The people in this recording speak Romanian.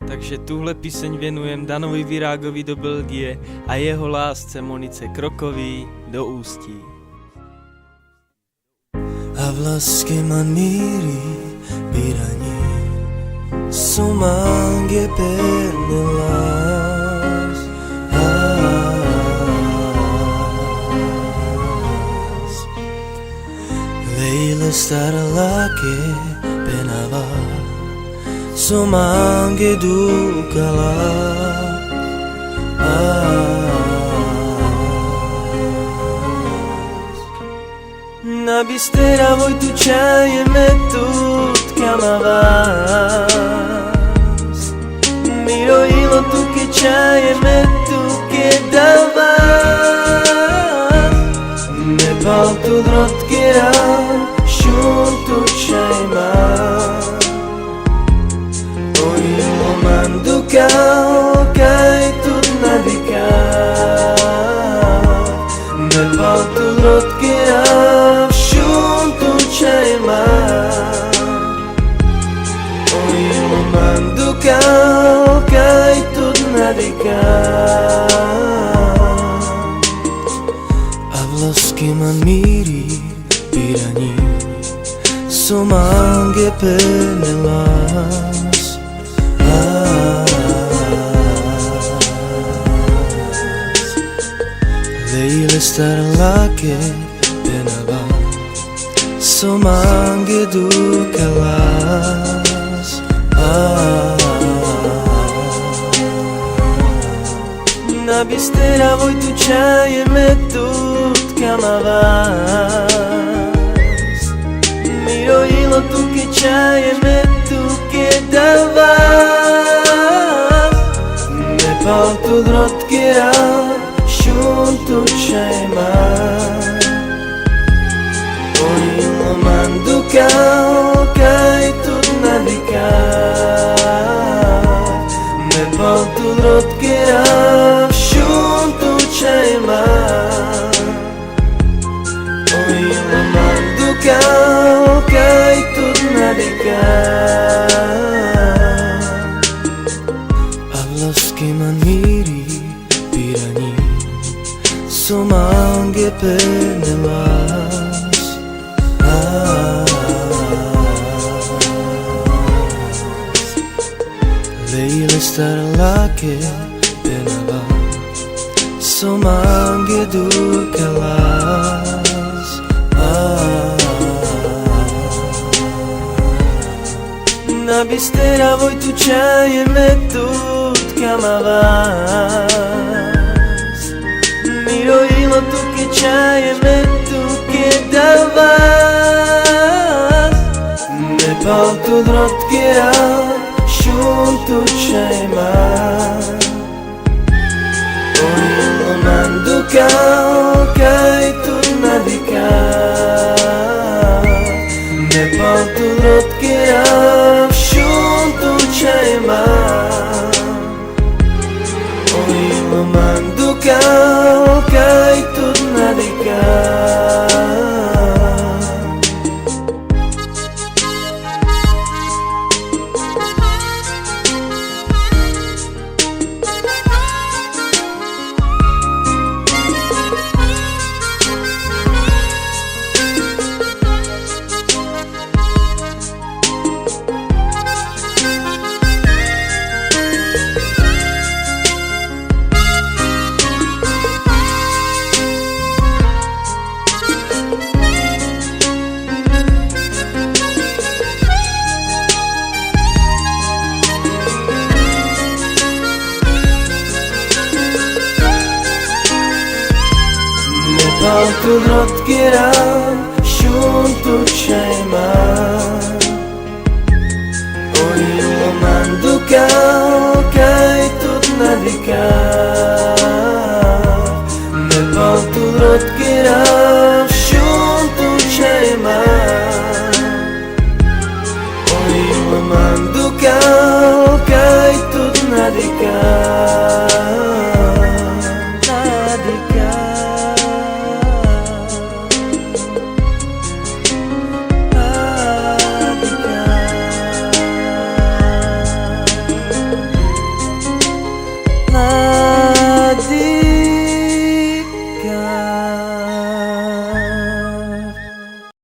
Takže tuhle píseň věnujem Danovi Virágovi do Belgie a jeho lásce Monice Krokový do Ústí. A v láske man míri piraní Somange pernelas Leila staralake penava Somange dukala Na bistera voi tu čajeme tut kamavas Miro ilo tu ke čajeme tu ke davas Nepal tu drotkera šun tu čajma Ilo mandukal kaj tut nadikal Nepal tu drotkera Mandukal kaj tut nadikal A v láske man míri piraní Somange pernelas Leila staralake penava Somange dukalas Na bistera voi tu čajeme tut kamavas Miro ilo tu ke čajeme tu ke davas Nepal tu drotkera šun tu čajma Ilo mandukal kaj tut nadikal Nepal tu drotkera šun tu čajma Ilo mandukal kaj tut nadikal A v láske man míri piraní Somange pernelas Leila staralake penava Somange dukalas Na bistera voi tu čajeme tut kamavas Miro ilo tu ke čajeme tu ke davas Nepal tu drotkera šun tu čajma Ilo mandukal kaj tut nadikal Nepal tu drotkera šun tu čajma Ilo mandukal kaj tut nadikal Nepal tu drotkera šun tu čajma Ilo mandukal kaj tut nadikal Nepal tu drotkera šun tu čajma Ilo mandukal kaj tut nadikal